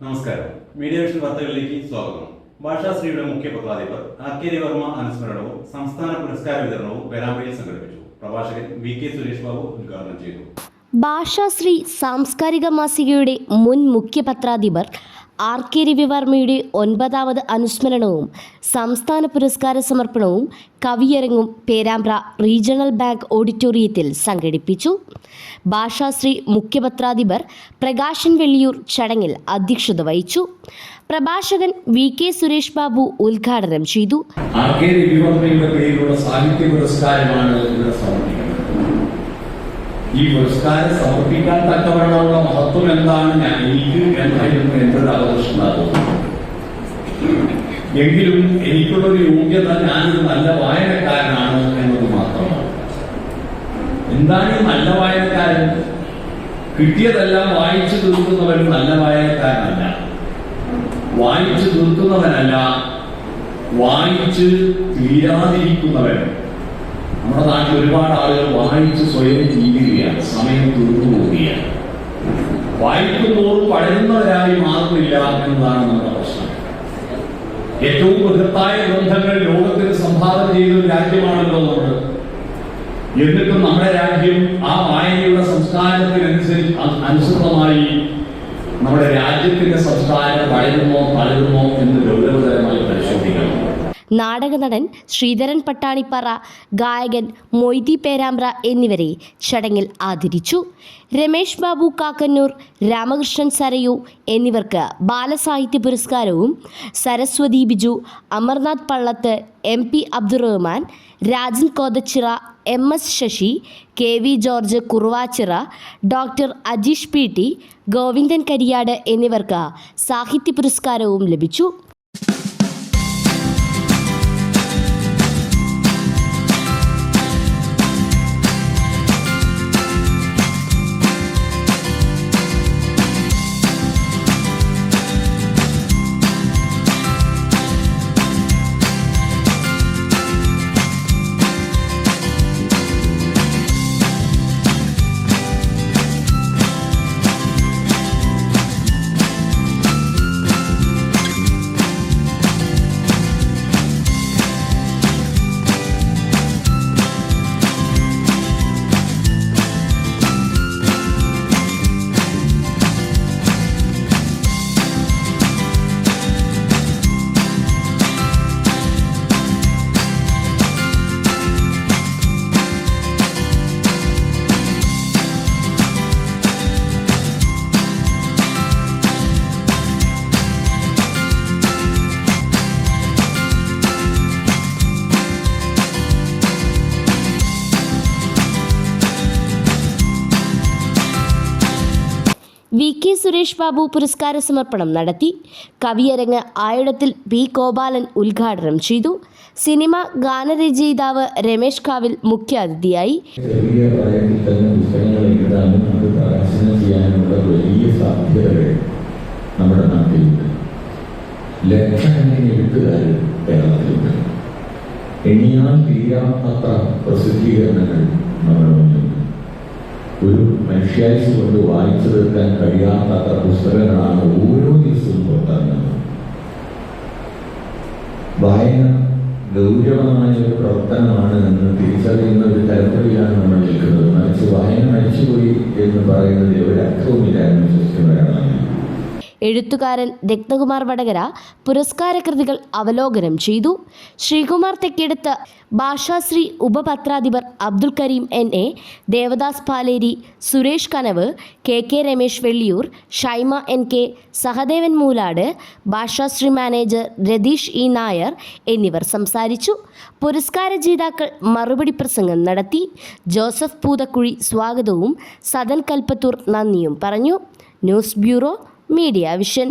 നമസ്കാരം. Media vision വാർത്തകളിലേക്ക് സ്വാഗതം. ഭാഷാശ്രീയുടെ മുഖ്യ പത്രാധിപർ ആർ.കെ. രവിവർമ്മ അനുസ്മരണവും സംസ്ഥാന പുരസ്കാര വിതരണവും പേരാമ്പ്രയിൽ സംഘടിപ്പിച്ചു. പ്രഭാഷകൻ വി. കെ. സുരേഷ് ബാബു ഉദ്ഘാടനം ചെയ്തു. ഭാഷാശ്രീ സാംസ്കാരിക മാസികയുടെ മുൻ മുഖ്യ പത്രാധിപർ ആർ.കെ. രവിവർമ്മയുടെ 9ാമത് അനുസ്മരണവും സംസ്ഥാന പുരസ്കാര സമർപ്പണവും കവിയരങ്ങും പേരാമ്പ്ര റീജിയണൽ ബാങ്ക് ഓഡിറ്റോറിയത്തിൽ സംഘടിപ്പിച്ചു. ഭാഷാശ്രീ മുഖ്യപത്രാധിപർ പ്രകാശൻ വെള്ളിയൂർ ചടങ്ങിൽ അധ്യക്ഷത വഹിച്ചു. പ്രഭാഷകൻ വി. കെ. സുരേഷ് ബാബു ഉദ്ഘാടനം ചെയ്തു. ആർ.കെ. രവിവർമ്മയുടെ പേരിലുള്ള സാഹിത്യ പുരസ്കാരമാണ് ഇവിടെ സമർപ്പിക്കുന്നത്. ഈ പുരസ്കാരം സമർപ്പിക്കാൻ തക്കവണ്ണമുള്ള മഹത്വം എന്താണ് എനിക്ക് എന്നായിരുന്നു എന്റെ ഒരു അവതരണം. എങ്കിലും എനിക്കുള്ളൊരു യോഗ്യത ഞാനൊരു നല്ല വായനക്കാരനാണ് എന്നത് മാത്രമാണ്. എന്താണ് ഈ നല്ല വായനക്കാരൻ? കിട്ടിയതെല്ലാം വായിച്ചു തീർക്കുന്നവൻ നല്ല വായനക്കാരനല്ല. വായിച്ചു തീർക്കുന്നവനല്ല, വായിച്ച് തീരാതിരിക്കുന്നവൻ. നമ്മുടെ നാട്ടിൽ ഒരുപാട് ആളുകൾ വായിച്ച് സ്വയം ജീവിക്കുകയാണ്, സമയം തീർന്നു പോവുകയാണ്. വായിക്കുന്നവർ പഴയുന്നവരായി മാറുന്നില്ല എന്നതാണ് നമ്മുടെ പ്രശ്നം. ഏറ്റവും ബൃഹത്തായ ഗ്രന്ഥങ്ങൾ ലോകത്തിന് സംഭാവന ചെയ്ത ഒരു രാജ്യമാണല്ലോ നമ്മൾ. എന്നിട്ടും നമ്മുടെ രാജ്യം ആ വായനയുടെ സംസ്കാരത്തിനനുസൃതമായി നമ്മുടെ രാജ്യത്തിന്റെ സംസ്കാരം വളരുമോ തളരുമോ എന്ന് ഗൗരവതരമായി പരിശോധിക്കണം. നാടകനടൻ ശ്രീധരൻ പട്ടാണിപ്പാറ, ഗായകൻ മൊയ്തി പേരാമ്പ്ര എന്നിവരെ ചടങ്ങിൽ ആദരിച്ചു. രമേശ് ബാബു കാക്കന്നൂർ, രാമകൃഷ്ണൻ സരയു എന്നിവർക്ക് ബാലസാഹിത്യ പുരസ്കാരവും Saraswathi Biju, Amarnath Pallath, MP Abdurahman, Rajan Kothachira, MS Sasi, KV George Kuruvachira, doctor Ajeesh PT, Govindan Kariyad എന്നിവർക്ക് സാഹിത്യ പുരസ്കാരവും ലഭിച്ചു. വി. കെ. സുരേഷ് ബാബു പുരസ്കാര സമർപ്പണം നടത്തി. കവിയരങ്ങ് ആയിടത്തിൽ P. ഗോപാലൻ ഉദ്ഘാടനം ചെയ്തു. സിനിമ ഗാനരചയിതാവ് രമേശ് കാവിൽ മുഖ്യാതിഥിയായി. നമ്മുടെ നാട്ടിലുണ്ട്. ലക്ഷക്കണക്കിന് എഴുത്തുകാർ കേരളത്തിലുണ്ട്. എണ്ണിയാൽ തീരാത്ത പ്രസിദ്ധീകരണങ്ങൾ നമ്മുടെ മുന്നിലുണ്ട്. ഒരു മനുഷ്യായുസ് കൊണ്ട് വായിച്ചു തീർക്കാൻ കഴിയാത്ത പുസ്തകങ്ങളാണ് ഓരോ ദിവസവും പുറത്തിറങ്ങുന്നത്. വായന ഗൗരവമായ ഒരു പ്രവർത്തനമാണ് എന്ന് തിരിച്ചറിയുന്ന ഒരു തലമുറയിലാണ് നമ്മൾ നിൽക്കുന്നത്. മറിച്ച് വായന മരിച്ചുപോയി എന്ന് പറയുന്നത് ഒരർത്ഥവുമില്ല എന്ന് വിശ്വസിക്കുന്നവരാണ്. എഴുത്തുകാരൻ രത്നകുമാർ വടകര പുരസ്കാര കൃതികൾ അവലോകനം ചെയ്തു. ശ്രീകുമാർ തെക്കേടത്ത്, ഭാഷാശ്രീ ഉപപത്രാധിപർ Abdul Kareem NA, Devadas Paleri, Suresh Kanav, KK Ramesh Velliyur, Shaima NK, Sahadevan Moolad, Bhashasree manager Ratheesh E. Nair എന്നിവർ സംസാരിച്ചു. പുരസ്കാര ജേതാക്കൾ മറുപടി പ്രസംഗം നടത്തി. ജോസഫ് പൂതക്കുഴി സ്വാഗതവും സദൻ കൽപ്പത്തൂർ നന്ദിയും പറഞ്ഞു. News bureau, media vision.